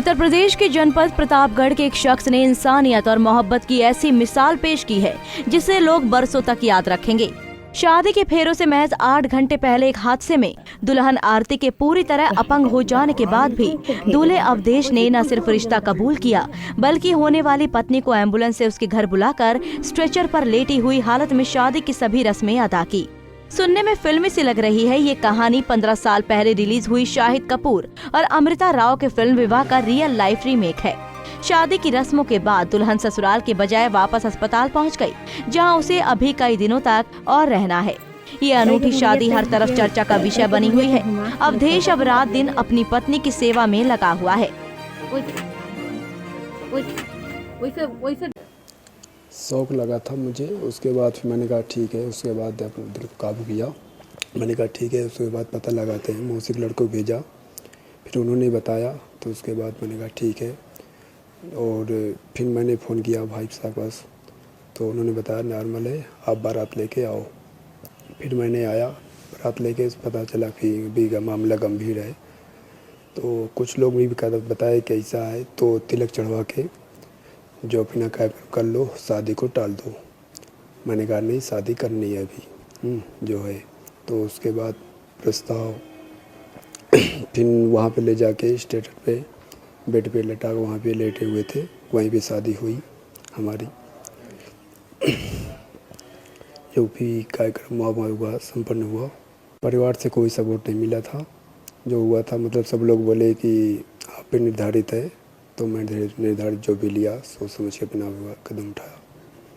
उत्तर प्रदेश के जनपद प्रतापगढ़ के एक शख्स ने इंसानियत और मोहब्बत की ऐसी मिसाल पेश की है जिसे लोग बरसों तक याद रखेंगे। शादी के फेरों से महज 8 घंटे पहले एक हादसे में दुल्हन आरती के पूरी तरह अपंग हो जाने के बाद भी दूल्हे अवधेश ने न सिर्फ रिश्ता कबूल किया बल्कि होने वाली पत्नी को एम्बुलेंस से उसके घर बुलाकर स्ट्रेचर पर लेटी हुई हालत में शादी की सभी रस्में अदा की। सुनने में फिल्मी सी लग रही है ये कहानी 15 साल पहले रिलीज हुई शाहिद कपूर और अमृता राव के फिल्म विवाह का रियल लाइफ रीमेक है। शादी की रस्मों के बाद दुल्हन ससुराल के बजाय वापस अस्पताल पहुंच गई, जहां उसे अभी कई दिनों तक और रहना है। ये अनूठी शादी हर तरफ चर्चा का विषय बनी हुई है। अवधेश अब रात दिन अपनी पत्नी की सेवा में लगा हुआ है। शौक लगा था मुझे, उसके बाद फिर मैंने कहा ठीक है। उसके बाद अपने दिल को काबू किया, मैंने कहा ठीक है। उसके बाद पता लगाते हैं, मौसी के लड़कों को भेजा, फिर उन्होंने बताया, तो उसके बाद मैंने कहा ठीक है। और फिर मैंने फ़ोन किया भाई साहब पास, तो उन्होंने बताया नॉर्मल है, आप बारात लेके आओ। फिर मैंने आया बारात लेके, पता चला फिर भी मामला गंभीर है। तो कुछ लोग भी बताए कि ऐसा है, तो तिलक चढ़वा के जो अपना कर लो, शादी को टाल दो। मैंने कहा नहीं, शादी करनी है अभी जो है। तो उसके बाद प्रस्ताव फिर वहाँ पे ले जाके स्टेटर पे बेड पे लटा, वहाँ पे लेटे हुए थे, वहीं पे शादी हुई हमारी। यूपी कार्यक्रम हुआ, संपन्न हुआ। परिवार से कोई सपोर्ट नहीं मिला था। जो हुआ था मतलब सब लोग बोले कि आप पे निर्धारित है, तो मैं निर्धारित जो भी लिया सोच समझ के अपना कदम उठाया।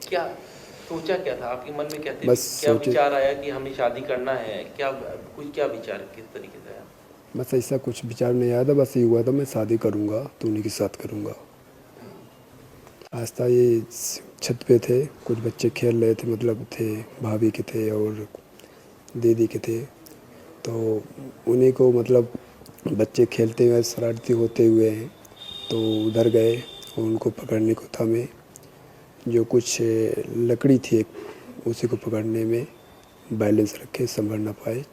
क्या सोचा, क्या था आपके मन में, क्या थे? बस क्या विचार आया कि हमें शादी करना है? क्या विचार किस तरीके से आया? बस ऐसा कुछ विचार नहीं आया था, बस ये हुआ था मैं शादी करूँगा तो उन्हीं के साथ करूँगा। आस्था ये छत पे थे, कुछ बच्चे खेल रहे थे, मतलब थे भाभी के थे और दीदी के थे। तो उन्हीं को मतलब बच्चे खेलते हुए शरारती होते हुए हैं, तो उधर गए और उनको पकड़ने को था। मैं जो कुछ लकड़ी थी एक, उसी को पकड़ने में बैलेंस रखे, संभल ना पाए,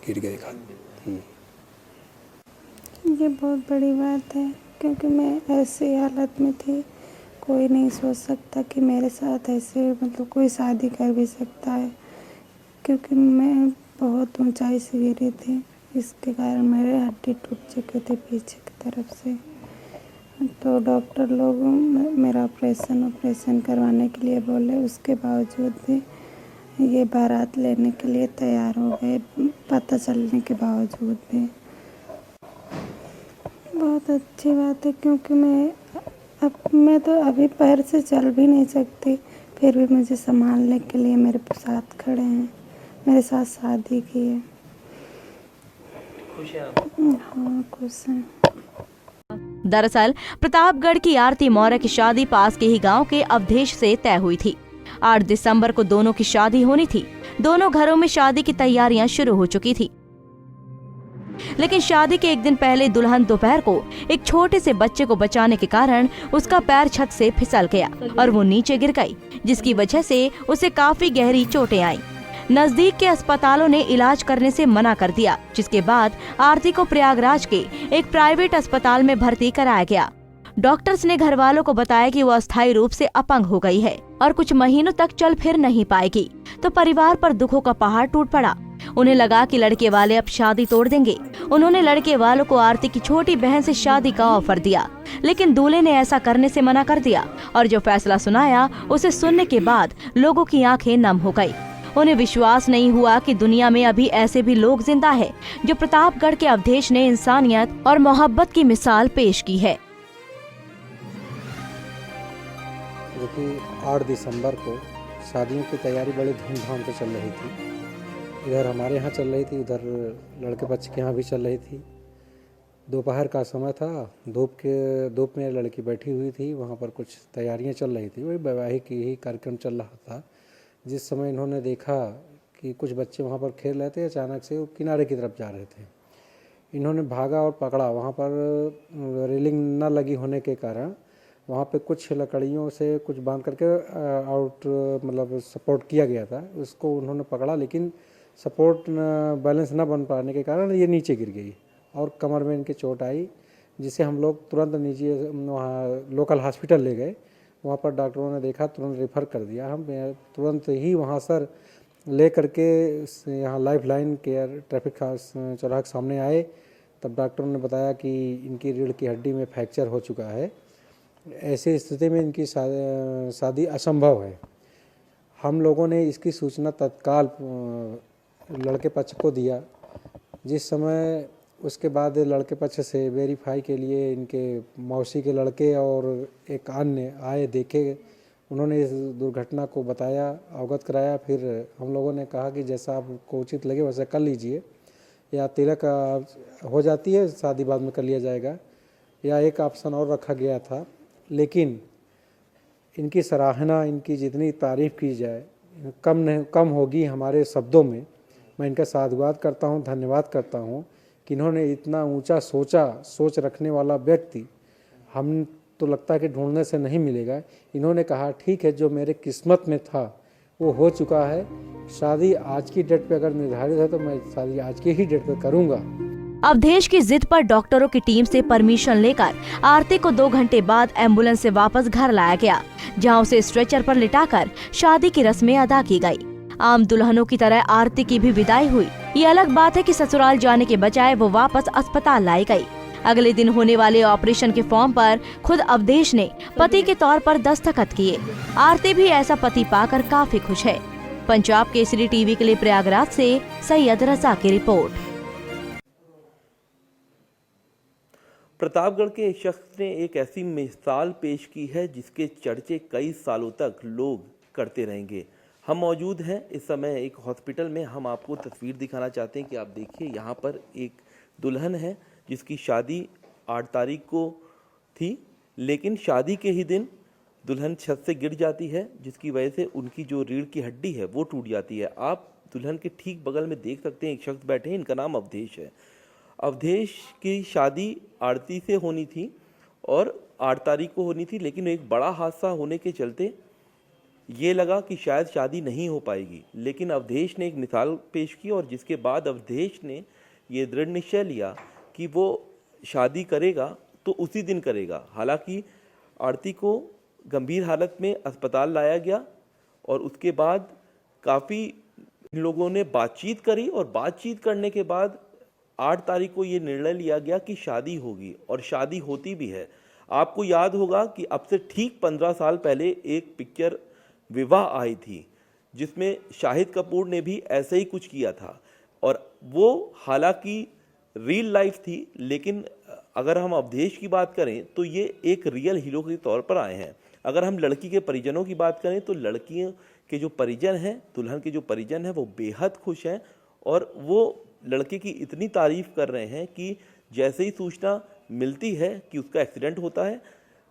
गिर गए खाने। ये बहुत बड़ी बात है, क्योंकि मैं ऐसी हालत में थी, कोई नहीं सोच सकता कि मेरे साथ ऐसे मतलब कोई शादी कर भी सकता है, क्योंकि मैं बहुत ऊंचाई से गिरी थी। इसके कारण मेरे हड्डी टूट चुके थे पीछे की तरफ से। तो डॉक्टर लोग मेरा ऑपरेशन करवाने के लिए बोले, उसके बावजूद भी ये बारात लेने के लिए तैयार हो गए, पता चलने के बावजूद भी। बहुत अच्छी बात है, क्योंकि मैं तो अभी पैर से चल भी नहीं सकती, फिर भी मुझे संभालने के लिए मेरे साथ खड़े हैं, मेरे साथ शादी की है। खुश हैं आप? हाँ, खुश हैं। दरअसल प्रतापगढ़ की आरती मौर्य की शादी पास के ही गांव के अवधेश से तय हुई थी। 8 दिसंबर को दोनों की शादी होनी थी। दोनों घरों में शादी की तैयारियां शुरू हो चुकी थी, लेकिन शादी के एक दिन पहले दुल्हन दोपहर को एक छोटे से बच्चे को बचाने के कारण उसका पैर छत से फिसल गया और वो नीचे गिर गई, जिसकी वजह से उसे काफी गहरी चोटें आईं। नजदीक के अस्पतालों ने इलाज करने से मना कर दिया, जिसके बाद आरती को प्रयागराज के एक प्राइवेट अस्पताल में भर्ती कराया गया। डॉक्टर्स ने घर वालों को बताया कि वो अस्थायी रूप से अपंग हो गई है और कुछ महीनों तक चल फिर नहीं पाएगी। तो परिवार पर दुखों का पहाड़ टूट पड़ा। उन्हें लगा कि लड़के वाले अब शादी तोड़ देंगे। उन्होंने लड़के वालों को आरती की छोटी बहन से शादी का ऑफर दिया, लेकिन दूल्हे ने ऐसा करने से मना कर दिया और जो फैसला सुनाया उसे सुनने के बाद लोगों की आंखें नम हो गई। उन्हें विश्वास नहीं हुआ कि दुनिया में अभी ऐसे भी लोग जिंदा है जो प्रतापगढ़ के अवधेश ने इंसानियत और मोहब्बत की मिसाल पेश की है। देखिए, 8 दिसंबर को शादियों की तैयारी बड़ी धूमधाम से चल रही थी। इधर हमारे यहाँ चल रही थी, उधर लड़के पक्ष के यहाँ भी चल रही थी। दोपहर का समय था, धूप में लड़की बैठी हुई थी, वहाँ पर कुछ तैयारियाँ चल रही थी, वही वैवाहिक ही कार्यक्रम चल रहा था। जिस समय इन्होंने देखा कि कुछ बच्चे वहाँ पर खेल रहे थे, अचानक से वो किनारे की तरफ जा रहे थे। इन्होंने भागा और पकड़ा। वहाँ पर रेलिंग न लगी होने के कारण वहाँ पे कुछ लकड़ियों से कुछ बांध करके आउट मतलब सपोर्ट किया गया था, उसको उन्होंने पकड़ा, लेकिन सपोर्ट बैलेंस न बन पाने के कारण ये नीचे गिर गई और कमर में इनके चोट आई, जिसे हम लोग तुरंत निजी वहाँ लोकल हॉस्पिटल ले गए। वहाँ पर डॉक्टरों ने देखा, तुरंत रेफ़र कर दिया। हम तुरंत ही वहाँ सर ले करके यहाँ लाइफ लाइन केयर ट्रैफिक चौराहे के सामने आए। तब डॉक्टरों ने बताया कि इनकी रीढ़ की हड्डी में फ्रैक्चर हो चुका है। ऐसी स्थिति में इनकी शादी असंभव है। हम लोगों ने इसकी सूचना तत्काल लड़के पक्ष को दिया। जिस समय उसके बाद लड़के पक्ष से वेरीफाई के लिए इनके मौसी के लड़के और एक अन्य आए, देखे, उन्होंने इस दुर्घटना को बताया, अवगत कराया। फिर हम लोगों ने कहा कि जैसा आपको उचित लगे वैसा कर लीजिए, या तिलक हो जाती है, शादी बाद में कर लिया जाएगा, या एक ऑप्शन और रखा गया था। लेकिन इनकी सराहना, इनकी जितनी तारीफ़ की जाए कम होगी हमारे शब्दों में। मैं इनका साधुवाद करता हूँ, धन्यवाद करता हूँ कि इन्होंने इतना ऊंचा सोच रखने वाला व्यक्ति हम तो लगता है कि ढूंढने से नहीं मिलेगा। इन्होंने कहा ठीक है, जो मेरे किस्मत में था वो हो चुका है। शादी आज की डेट पे अगर निर्धारित है तो मैं शादी आज की ही डेट पे करूँगा। अवधेश की जिद पर डॉक्टरों की टीम से परमिशन लेकर आरती को 2 घंटे बाद एम्बुलेंस से वापस घर लाया गया, जहां उसे स्ट्रेचर पर लिटाकर शादी की रस्में अदा की गई। आम दुल्हनों की तरह आरती की भी विदाई हुई। ये अलग बात है कि ससुराल जाने के बजाय वो वापस अस्पताल लाई गई। अगले दिन होने वाले ऑपरेशन के फॉर्म पर खुद अवधेश ने पति के तौर पर दस्तखत किए। आरती भी ऐसा पति पाकर काफी खुश है। पंजाब केसरी टीवी के लिए प्रयागराज से सैयद रजा की रिपोर्ट। प्रतापगढ़ के एक शख्स ने एक ऐसी मिसाल पेश की है जिसके चर्चे कई सालों तक लोग करते रहेंगे। हम मौजूद हैं इस समय एक हॉस्पिटल में। हम आपको तस्वीर दिखाना चाहते हैं कि आप देखिए, यहाँ पर एक दुल्हन है जिसकी शादी 8 तारीख को थी, लेकिन शादी के ही दिन दुल्हन छत से गिर जाती है, जिसकी वजह से उनकी जो रीढ़ की हड्डी है वो टूट जाती है। आप दुल्हन के ठीक बगल में देख सकते हैं एक शख्स बैठे हैं, इनका नाम अवधेश है। अवधेश की शादी आरती से होनी थी और 8 तारीख को होनी थी, लेकिन एक बड़ा हादसा होने के चलते ये लगा कि शायद शादी नहीं हो पाएगी। लेकिन अवधेश ने एक मिसाल पेश की और जिसके बाद अवधेश ने ये दृढ़ निश्चय लिया कि वो शादी करेगा तो उसी दिन करेगा। हालांकि आरती को गंभीर हालत में अस्पताल लाया गया और उसके बाद काफ़ी लोगों ने बातचीत करी और बातचीत करने के बाद 8 तारीख को ये निर्णय लिया गया कि शादी होगी और शादी होती भी है। आपको याद होगा कि अब से ठीक 15 साल पहले एक पिक्चर विवाह आई थी जिसमें शाहिद कपूर ने भी ऐसे ही कुछ किया था और वो हालांकि रियल लाइफ थी, लेकिन अगर हम अवधेश की बात करें तो ये एक रियल हीरो के तौर पर आए हैं। अगर हम लड़की के परिजनों की बात करें तो लड़कियों के जो परिजन हैं, दुल्हन के जो परिजन हैं, वो बेहद खुश हैं और वो लड़के की इतनी तारीफ कर रहे हैं कि जैसे ही सूचना मिलती है कि उसका एक्सीडेंट होता है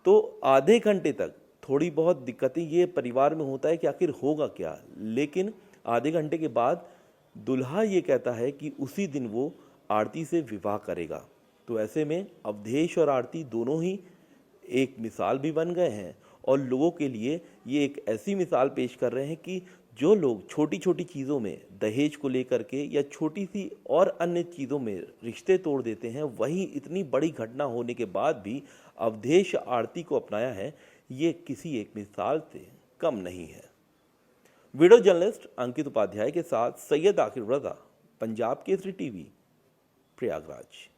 तो आधे घंटे तक थोड़ी बहुत दिक्कतें ये परिवार में होता है कि आखिर होगा क्या, लेकिन आधे घंटे के बाद दुल्हा ये कहता है कि उसी दिन वो आरती से विवाह करेगा। तो ऐसे में अवधेश और आरती दोनों ही एक मिसाल भी बन गए हैं और लोगों के लिए ये एक ऐसी मिसाल पेश कर रहे हैं कि जो लोग छोटी छोटी चीज़ों में दहेज को लेकर के या छोटी सी और अन्य चीज़ों में रिश्ते तोड़ देते हैं, वहीं इतनी बड़ी घटना होने के बाद भी अवधेश आरती को अपनाया है, ये किसी एक मिसाल से कम नहीं है। वीडियो जर्नलिस्ट अंकित उपाध्याय के साथ सैयद आकिब रजा, पंजाब केसरी टीवी, प्रयागराज।